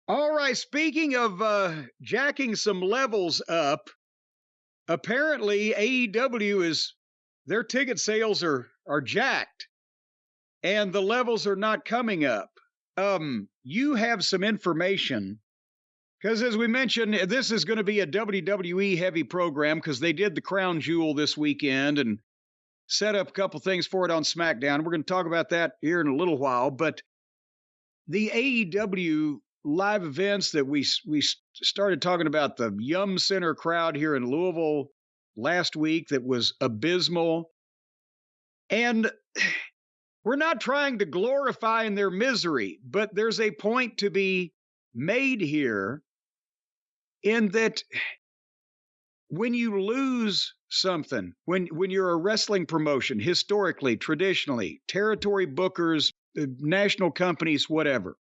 All right, speaking of jacking some levels up, apparently AEW is their ticket sales are jacked and the levels are not coming up. You have some information because, as we mentioned, this is going to be a WWE heavy program because they did the Crown Jewel this weekend and set up a couple things for it on SmackDown. We're going to talk about that here in a little while, but the AEW live events that we started talking about, the Yum Center crowd here in Louisville last week that was abysmal. And we're not trying to glorify in their misery, but there's a point to be made here in that when you lose something, when you're a wrestling promotion, historically, traditionally, territory bookers, national companies, whatever,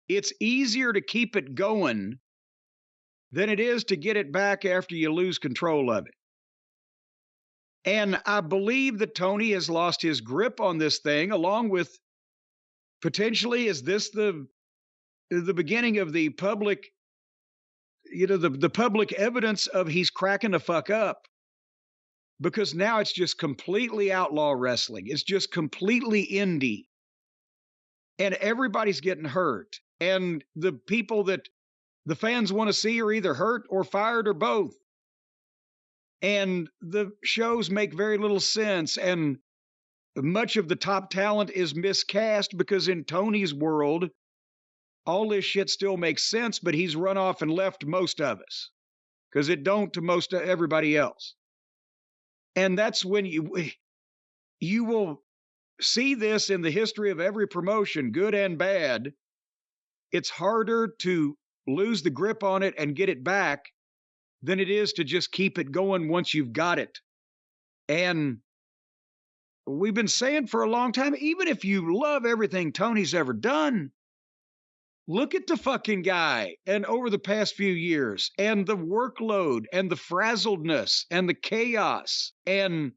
it's easier to keep it going than it is to get it back after you lose control of it. And I believe that Tony has lost his grip on this thing, along with potentially, is this the beginning of the public, the public evidence of he's cracking the fuck up? Because now it's just completely outlaw wrestling. It's just completely indie. And everybody's getting hurt. And the people that the fans want to see are either hurt or fired or both. And the shows make very little sense. And much of the top talent is miscast because in Tony's world, all this shit still makes sense, but he's run off and left most of us because it don't to most of everybody else. And that's when you will see this in the history of every promotion, good and bad. It's harder to lose the grip on it and get it back than it is to just keep it going once you've got it. And we've been saying for a long time, even if you love everything Tony's ever done, look at the fucking guy and over the past few years and the workload and the frazzledness and the chaos. And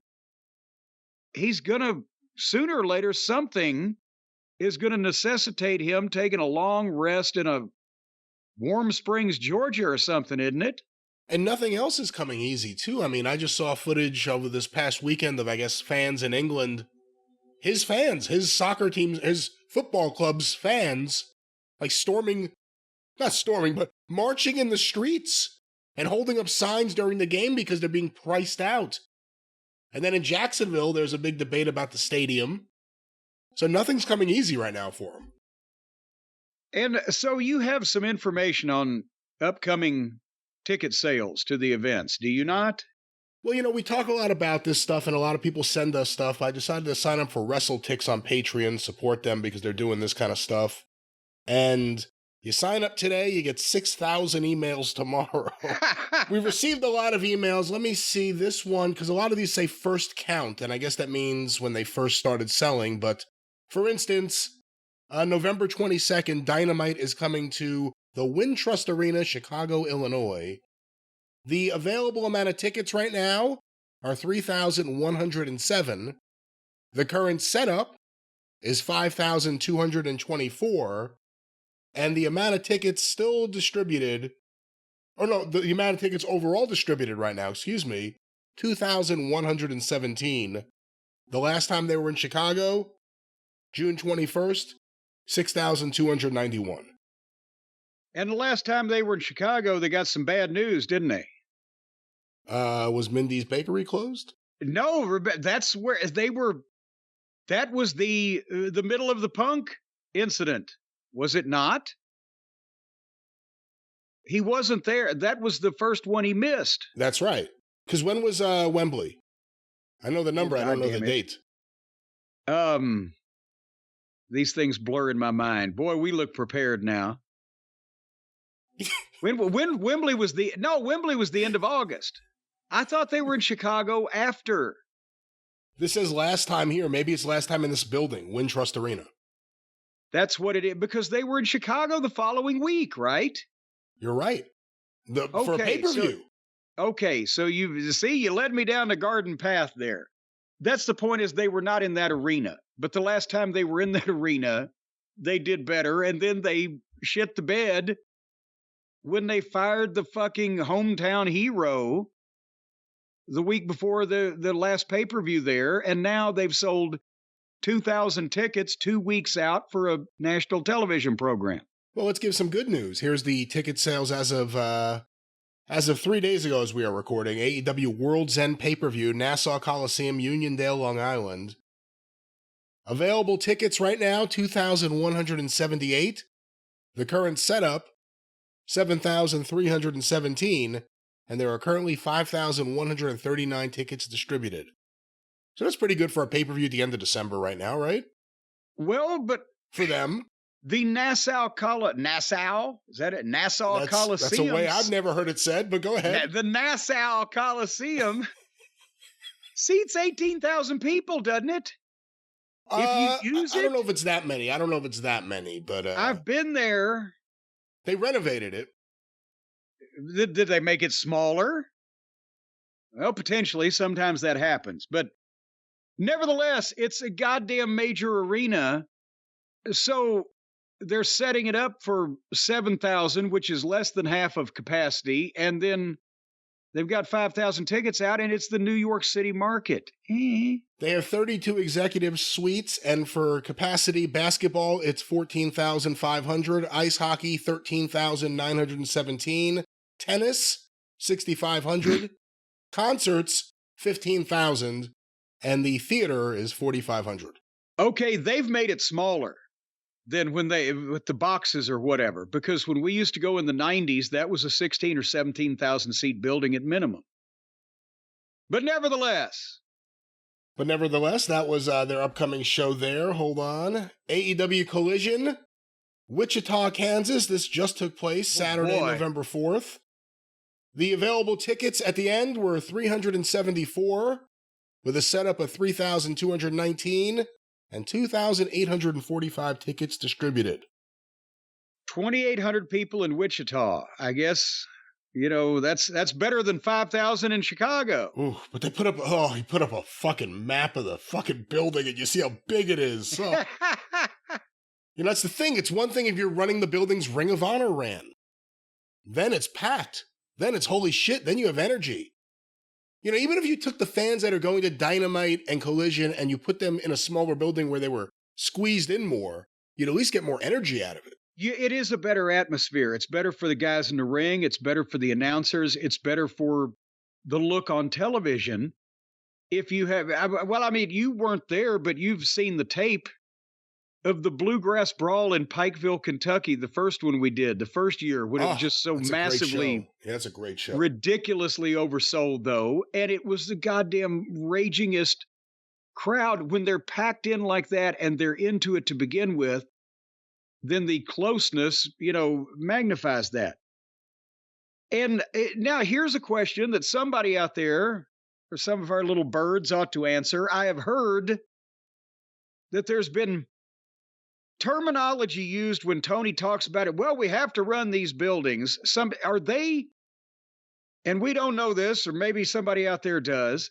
he's going to, sooner or later, something is going to necessitate him taking a long rest in a Warm Springs, Georgia or something, isn't it? And nothing else is coming easy, too. I mean, I just saw footage over this past weekend of, I guess, fans in England. His fans, his soccer teams, his football club's fans, like not storming, but marching in the streets and holding up signs during the game because they're being priced out. And then in Jacksonville, there's a big debate about the stadium. So nothing's coming easy right now for him. And so you have some information on upcoming ticket sales to the events, do you not? Well, we talk a lot about this stuff and a lot of people send us stuff. I decided to sign up for WrestleTix on Patreon, support them because they're doing this kind of stuff. And you sign up today, you get 6,000 emails tomorrow. We've received a lot of emails. Let me see this one, because a lot of these say first count, and I guess that means when they first started selling. But for instance, November 22nd, Dynamite is coming to the Wintrust Arena, Chicago, Illinois. The available amount of tickets right now are 3,107. The current setup is 5,224. And the amount of tickets still distributed, the amount of tickets overall distributed right now, 2,117. The last time they were in Chicago, June 21st, 6,291. And the last time they were in Chicago, they got some bad news, didn't they? Was Mindy's Bakery closed? No, that's where they were. That was the middle of the Punk incident, was it not? He wasn't there. That was the first one he missed. That's right. Because when was Wembley? I know the number. I don't know the date. These things blur in my mind. Boy, we look prepared now. When Wembley was Wembley was the end of August. I thought they were in Chicago after. This says last time here. Maybe it's last time in this building, Wintrust Arena. That's what it is, because they were in Chicago the following week, right? You're right. For a pay-per-view. So you led me down the garden path there. That's the point, is they were not in that arena. But the last time they were in that arena, they did better, and then they shit the bed when they fired the fucking hometown hero the week before the last pay-per-view there, and now they've sold 2,000 tickets 2 weeks out for a national television program. Well, let's give some good news. Here's the ticket sales as of 3 days ago as we are recording. AEW World's End pay-per-view, Nassau Coliseum, Uniondale, Long Island. Available tickets right now, 2,178. The current setup, 7,317. And there are currently 5,139 tickets distributed. So that's pretty good for a pay-per-view at the end of December right now, right? Well, but for them. The Nassau Coliseum. Is that it? Nassau Coliseum. That's a way I've never heard it said, but go ahead. The Nassau Coliseum seats 18,000 people, doesn't it? If you use it. I don't know if it's that many. But I've been there. They renovated it. Did they make it smaller? Well, potentially. Sometimes that happens. But nevertheless, it's a goddamn major arena. So they're setting it up for 7,000, which is less than half of capacity. And then they've got 5,000 tickets out, and it's the New York City market. They have 32 executive suites, and for capacity, basketball, it's 14,500. Ice hockey, 13,917. Tennis, 6,500. Concerts, 15,000. And the theater is 4,500. Okay, they've made it smaller than when with the boxes or whatever, because when we used to go in the 90s, that was a 16 or 17,000 seat building at minimum. But nevertheless, that was their upcoming show there. Hold on. AEW Collision, Wichita, Kansas. This just took place Saturday, November 4th. The available tickets at the end were 374, with a setup of 3,219 and 2,845 tickets distributed. 2,800 people in Wichita. I guess, that's better than 5,000 in Chicago. Ooh, but he put up a fucking map of the fucking building, and you see how big it is. Oh. That's the thing. It's one thing if you're running the buildings Ring of Honor ran. Then it's packed. Then it's holy shit. Then you have energy. Even if you took the fans that are going to Dynamite and Collision and you put them in a smaller building where they were squeezed in more, you'd at least get more energy out of it. It is a better atmosphere. It's better for the guys in the ring. It's better for the announcers. It's better for the look on television. If you have, you weren't there, but you've seen the tape of the Bluegrass Brawl in Pikeville, Kentucky, the first one we did, the first year, when it was just so massively, that's a great show. Ridiculously oversold, though, and it was the goddamn ragingest crowd. When they're packed in like that and they're into it to begin with, then the closeness, magnifies that. And now here's a question that somebody out there, or some of our little birds, ought to answer. I have heard that there's been terminology used when Tony talks about it. Well, we have to run these buildings. Are they, and we don't know this, or maybe somebody out there does,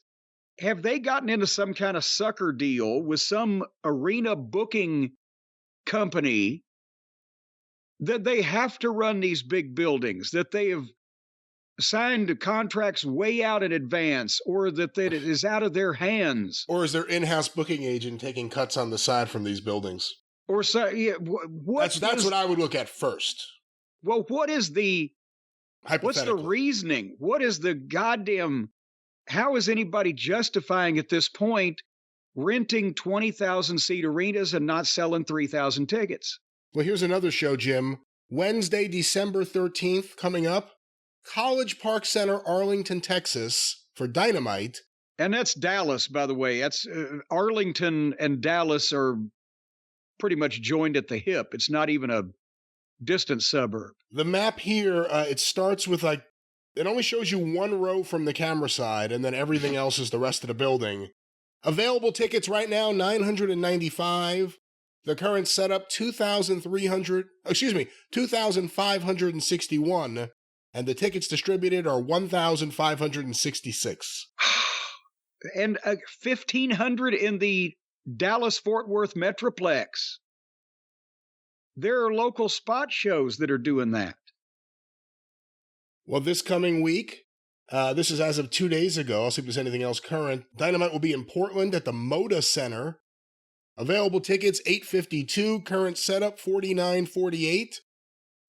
have they gotten into some kind of sucker deal with some arena booking company that they have to run these big buildings, that they have signed contracts way out in advance, or that it is out of their hands? Or is their in-house booking agent taking cuts on the side from these buildings? Or so, yeah. That's what I would look at first. Well, what's the reasoning? What is the goddamn? How is anybody justifying at this point renting 20,000 seat arenas and not selling 3,000 tickets? Well, here's another show, Jim. Wednesday, December 13th, coming up, College Park Center, Arlington, Texas, for Dynamite. And that's Dallas, by the way. That's Arlington and Dallas are pretty much joined at the hip. It's not even a distant suburb. The map here, it starts with it only shows you one row from the camera side, and then everything else is the rest of the building. Available tickets right now, 995. The current setup, 2,561. And the tickets distributed are 1,566. And 1,500 in the Dallas-Fort Worth Metroplex. There are local spot shows that are doing that. Well, this coming week, this is as of 2 days ago. I'll see if there's anything else current. Dynamite will be in Portland at the Moda Center. Available tickets, $852. Current setup, $49.48.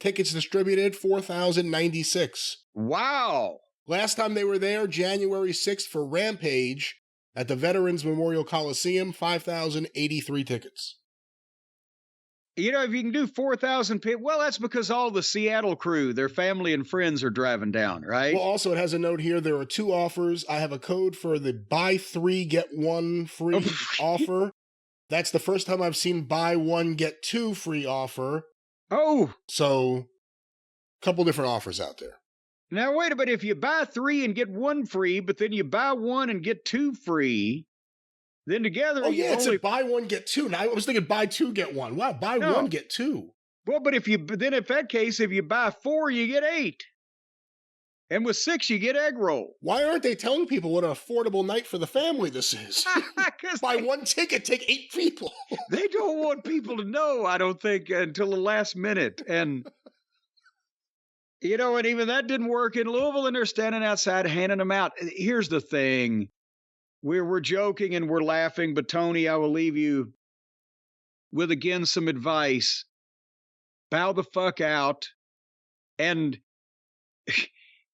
Tickets distributed, 4,096. Wow. Last time they were there, January 6th for Rampage at the Veterans Memorial Coliseum, 5,083 tickets. You know, if you can do 4,000 people, well, that's because all the Seattle crew, their family and friends are driving down, right? Well, also, it has a note here. There are 2 offers. I have a code for the buy 3, get 1 free offer. That's the first time I've seen buy 1, get 2 free offer. Oh. So, a couple different offers out there. Now, wait a minute. If you buy 3 and get 1 free, but then you buy 1 and get 2 free, then together... Oh, yeah, it's a buy 1, get 2. Now, I was thinking buy 2, get 1. Wow, buy 1, get 2. Well, but if that case, if you buy 4, you get 8. And with 6, you get egg roll. Why aren't they telling people what an affordable night for the family this is? Buy 1 ticket, take 8 people. They don't want people to know, I don't think, until the last minute. And, you know, and even that didn't work in Louisville, and they're standing outside handing them out. Here's the thing. We're joking and we're laughing, but Tony, I will leave you with, again, some advice. Bow the fuck out. And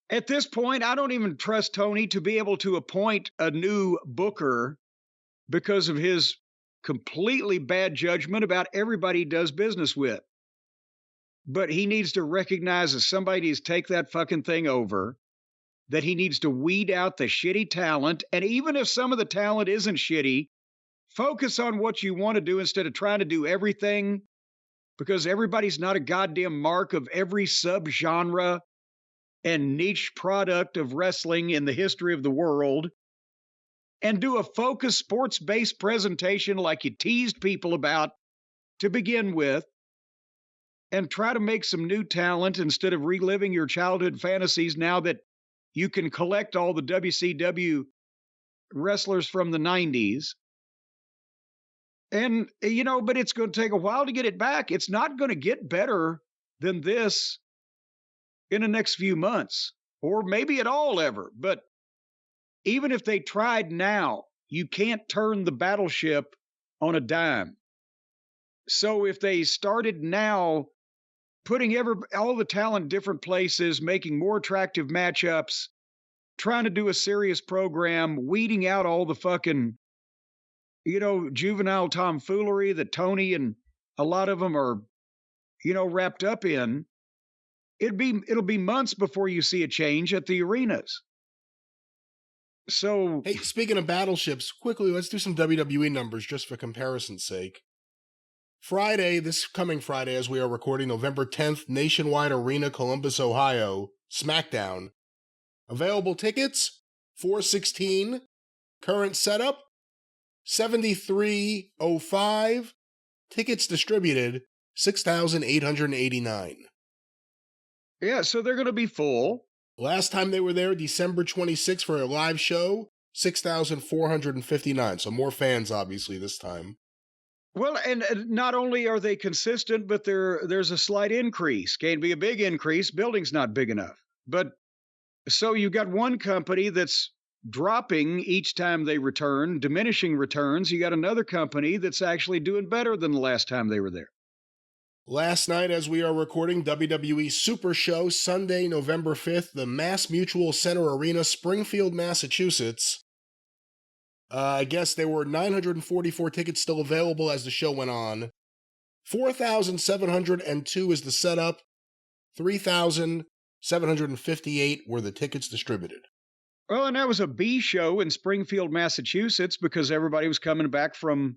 at this point, I don't even trust Tony to be able to appoint a new booker because of his completely bad judgment about everybody he does business with. But he needs to recognize, as somebody needs to take that fucking thing over, that he needs to weed out the shitty talent. And even if some of the talent isn't shitty, focus on what you want to do instead of trying to do everything, because everybody's not a goddamn mark of every subgenre and niche product of wrestling in the history of the world. And do a focused sports-based presentation like you teased people about to begin with, and try to make some new talent instead of reliving your childhood fantasies now that you can collect all the WCW wrestlers from the 90s. And, you know, but it's going to take a while to get it back. It's not going to get better than this in the next few months, or maybe at all ever. But even if they tried now, you can't turn the battleship on a dime. So if they started now putting all the talent in different places, making more attractive matchups, trying to do a serious program, weeding out all the fucking, you know, juvenile tomfoolery that Tony and a lot of them are, you know, wrapped up in, it'll be months before you see a change at the arenas. So, hey, speaking of battleships, quickly, let's do some WWE numbers just for comparison's sake. Friday, this coming Friday, as we are recording, November 10th, Nationwide Arena, Columbus, Ohio, SmackDown. Available tickets, $416. Current setup, $73.05. Tickets distributed, 6,889. yeah, so they're going to be full. Last time they were there, December 26th, for a live show, 6,459. So more fans, obviously, this time. Well, and not only are they consistent, but there's a slight increase. Can't be a big increase. Building's not big enough. But so you've got one company that's dropping each time they return, diminishing returns. You got another company that's actually doing better than the last time they were there. Last night, as we are recording, WWE Super Show, Sunday, November 5th, the Mass Mutual Center Arena, Springfield, Massachusetts. I guess there were 944 tickets still available as the show went on. 4,702 is the setup. 3,758 were the tickets distributed. Well, and that was a B show in Springfield, Massachusetts, because everybody was coming back from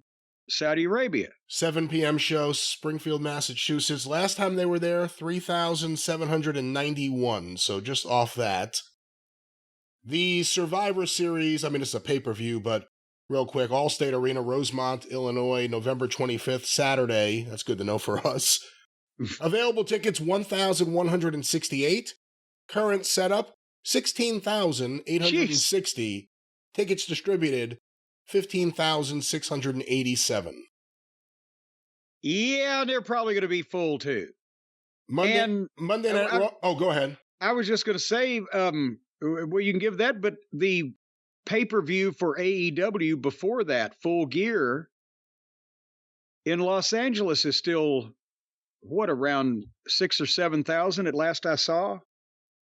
Saudi Arabia. 7 p.m. show, Springfield, Massachusetts. Last time they were there, 3,791, so just off that. The Survivor Series, I mean, it's a pay-per-view, but real quick, Allstate Arena, Rosemont, Illinois, November 25th, Saturday. That's good to know for us. Available tickets, 1,168. Current setup, 16,860. Jeez. Tickets distributed, 15,687. Yeah, they're probably going to be full too. Monday And Monday Night Raw. Oh, go ahead. I was just going to say, well, you can give that, but the pay-per-view for AEW before that, Full Gear, in Los Angeles is still, what, around 6,000 or 7,000 at last I saw?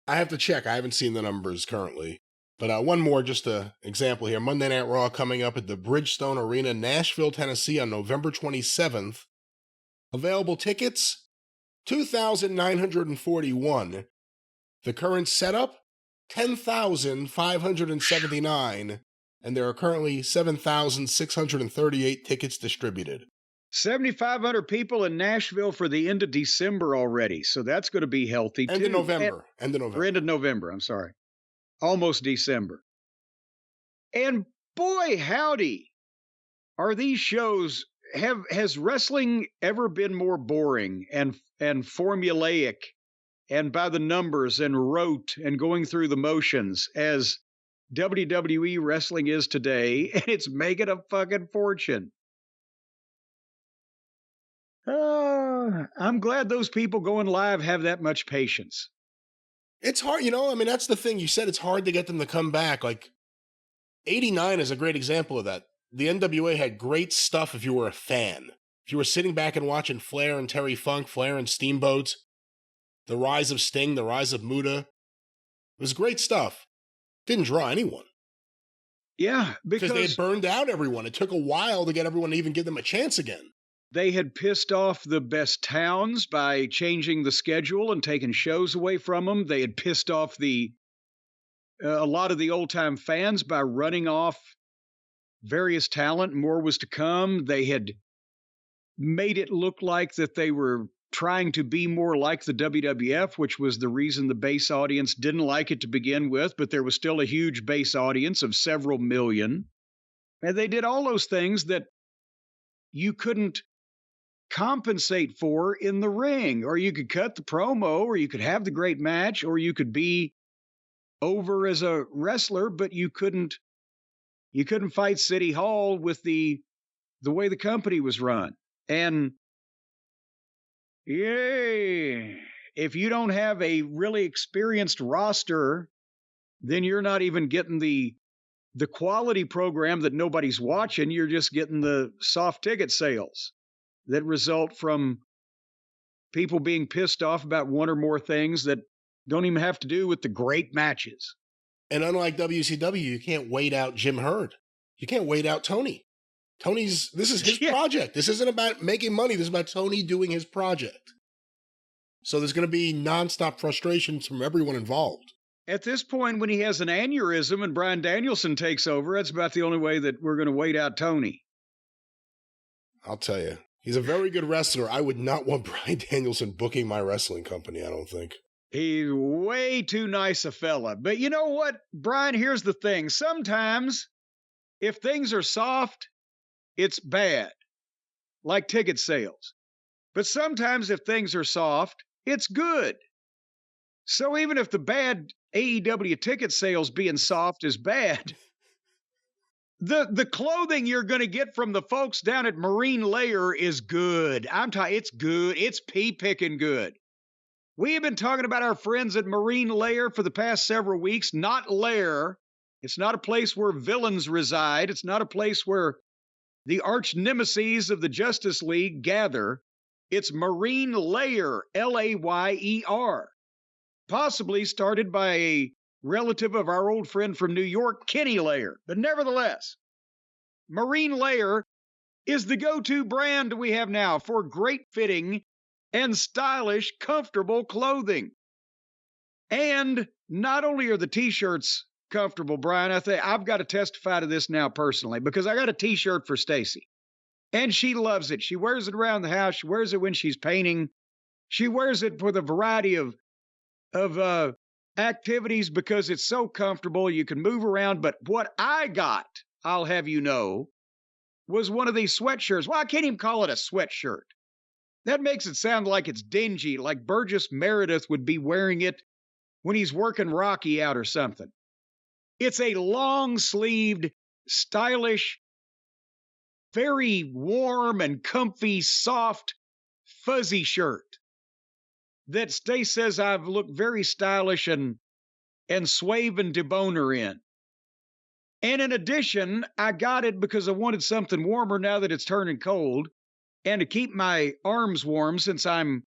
I have to check. I haven't seen the numbers currently. But one more, just an example here. Monday Night Raw coming up at the Bridgestone Arena, Nashville, Tennessee on November 27th. Available tickets, 2,941. The current setup, 10,579. And there are currently 7,638 tickets distributed. 7,500 people in Nashville for the end of December already. So that's going to be healthy too. End of November. Or end of November, I'm sorry. Almost December. And boy, howdy, are these shows, has wrestling ever been more boring and formulaic and by the numbers and rote and going through the motions as WWE wrestling is today? And it's making a fucking fortune. I'm glad those people going live have that much patience. It's hard, I mean, that's the thing. You said it's hard to get them to come back. Like, 89 is a great example of that. The NWA had great stuff if you were a fan. If you were sitting back and watching Flair and Terry Funk, Flair and Steamboat, the rise of Sting, the rise of Muta, it was great stuff. Didn't draw anyone. Yeah, because they had burned out everyone. It took a while to get everyone to even give them a chance again. They had pissed off the best towns by changing the schedule and taking shows away from them. They had pissed off a lot of the old-time fans by running off various talent. More was to come. They had made it look like that they were trying to be more like the WWF, which was the reason the base audience didn't like it to begin with, but there was still a huge base audience of several million. And they did all those things that you couldn't compensate for in the ring, or you could cut the promo, or you could have the great match, or you could be over as a wrestler, but you couldn't fight City Hall with the way the company was run. And yay, if you don't have a really experienced roster, then you're not even getting the quality program that nobody's watching. You're just getting the soft ticket sales that result from people being pissed off about one or more things that don't even have to do with the great matches. And unlike WCW, you can't wait out Jim Herd. You can't wait out Tony. This is his project. This isn't about making money. This is about Tony doing his project. So there's going to be nonstop frustrations from everyone involved. At this point, when he has an aneurysm and Bryan Danielson takes over, that's about the only way that we're going to wait out Tony. I'll tell you. He's a very good wrestler. I would not want Bryan Danielson booking my wrestling company, I don't think. He's way too nice a fella. But you know what, Brian, here's the thing. Sometimes, if things are soft, it's bad, like ticket sales. But sometimes if things are soft, it's good. So even if the bad AEW ticket sales being soft is bad, the clothing you're going to get from the folks down at Marine Layer is good. It's good. It's pea-picking good. We have been talking about our friends at Marine Layer for the past several weeks. Not Lair. It's not a place where villains reside. It's not a place where the arch nemesis of the Justice League gather. It's Marine Layer, Layer. Possibly started by a relative of our old friend from New York, Kenny Layer. But nevertheless, Marine Layer is the go-to brand we have now for great fitting and stylish, comfortable clothing. And not only are the t-shirts comfortable, Brian, I've got to testify to this now personally, because I got a t-shirt for Stacy. And she loves it. She wears it around the house. She wears it when she's painting. She wears it for the variety of activities because it's so comfortable. You can move around. But what I got, I'll have you know, was one of these sweatshirts. Well, I can't even call it a sweatshirt. That makes it sound like it's dingy, like Burgess Meredith would be wearing it when he's working Rocky out or something. It's a long-sleeved, stylish very warm and comfy, soft, fuzzy shirt that Stace says I've looked very stylish and suave and debonair in. And in addition, I got it because I wanted something warmer now that it's turning cold, and to keep my arms warm since I'm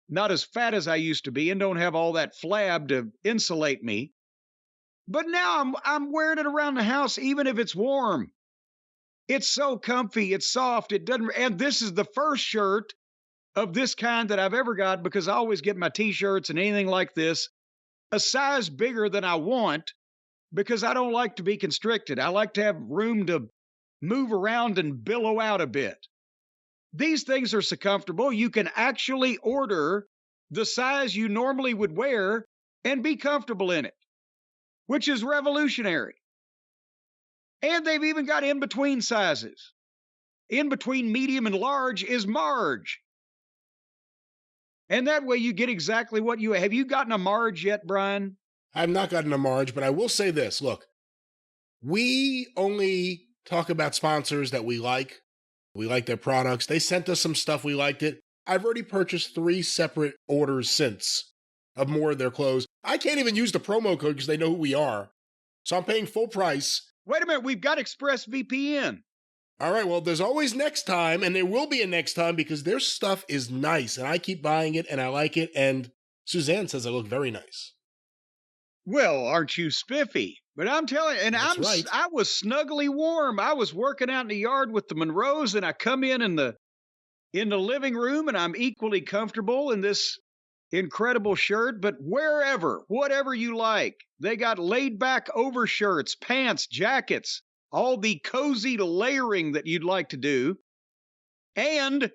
not as fat as I used to be and don't have all that flab to insulate me. But now I'm wearing it around the house even if it's warm. It's so comfy, it's soft, it doesn't, and this is the first shirt of this kind that I've ever got, because I always get my t-shirts and anything like this a size bigger than I want, because I don't like to be constricted. I like to have room to move around and billow out a bit. These things are so comfortable, you can actually order the size you normally would wear and be comfortable in it, which is revolutionary. And they've even got in-between sizes. In between medium and large is Marge. And that way you get exactly what you have. You gotten a Marge yet, Brian? I've not gotten a Marge, but I will say this. Look, we only talk about sponsors that we like. We like their products. They sent us some stuff. We liked it. I've already purchased 3 separate orders since of more of their clothes. I can't even use the promo code because they know who we are. So I'm paying full price. Wait a minute. We've got ExpressVPN. All right, well, there's always next time, and there will be a next time because their stuff is nice, and I keep buying it, and I like it, and Suzanne says I look very nice. Well, aren't you spiffy? But I'm telling you, and Right. I was snugly warm. I was working out in the yard with the Monroes, and I come in the living room, and I'm equally comfortable in this incredible shirt. But whatever you like, they got laid back overshirts, pants, jackets, all the cozy layering that you'd like to do. And,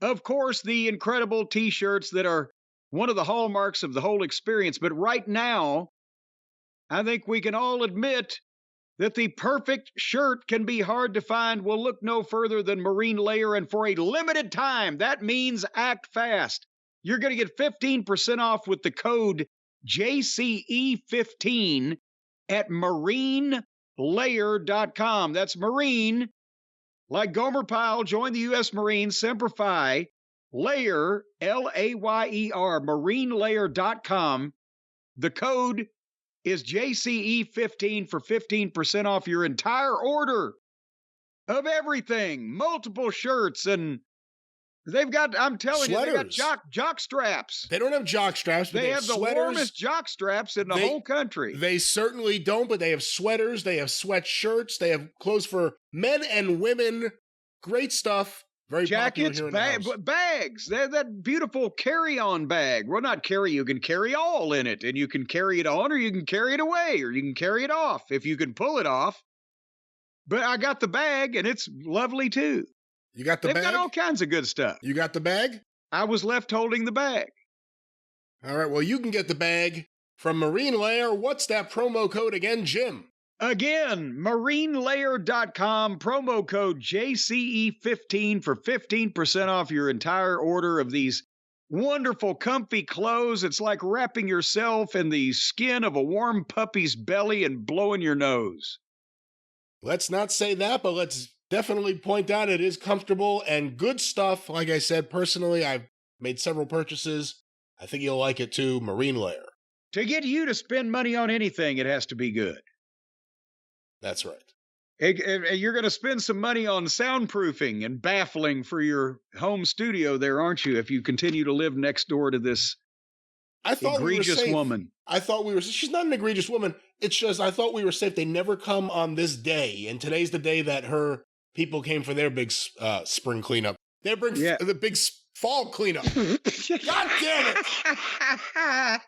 of course, the incredible t-shirts that are one of the hallmarks of the whole experience. But right now, I think we can all admit that the perfect shirt can be hard to find. We'll look no further than Marine Layer, and for a limited time, that means act fast. You're going to get 15% off with the code JCE15 at marinelayer.com. That's Marine, like Gomer Pyle, join the U.S. Marines, Semper Fi, Layer, Layer, marinelayer.com. The code is JCE15 for 15% off your entire order of everything. Multiple shirts, and they've got, I'm telling Sweaters. you, they got jock straps. They don't have jock straps, but They have the sweaters. warmest jock straps in the whole country. They certainly don't, but they have sweaters, they have sweatshirts, they have clothes for men and women. Great stuff. Very Jackets, popular here in the house. bags. They're that beautiful carry-on bag. Well, not carry, you can carry all in it, and you can carry it on, or you can carry it away, or you can carry it off if you can pull it off. But I got the bag, and it's lovely too. You got the They've bag? got all kinds of good stuff. You got the bag? I was left holding the bag. All right, well, you can get the bag from Marine Layer. What's that promo code again, Jim? Again, marinelayer.com, promo code JCE15 for 15% off your entire order of these wonderful, comfy clothes. It's like wrapping yourself in the skin of a warm puppy's belly and blowing your nose. Let's not say that, but let's definitely point out it is comfortable and good stuff. Like I said, personally, I've made several purchases. I think you'll like it too, Marine Layer. To get you to spend money on anything, it has to be good. That's right. You're going to spend some money on soundproofing and baffling for your home studio there, aren't you, if you continue to live next door to this egregious woman? I thought we were, she's not an egregious woman. It's just, I thought we were safe. They never come on this day. And today's the day that her people came for their big spring cleanup. They bring the big fall cleanup. God damn it!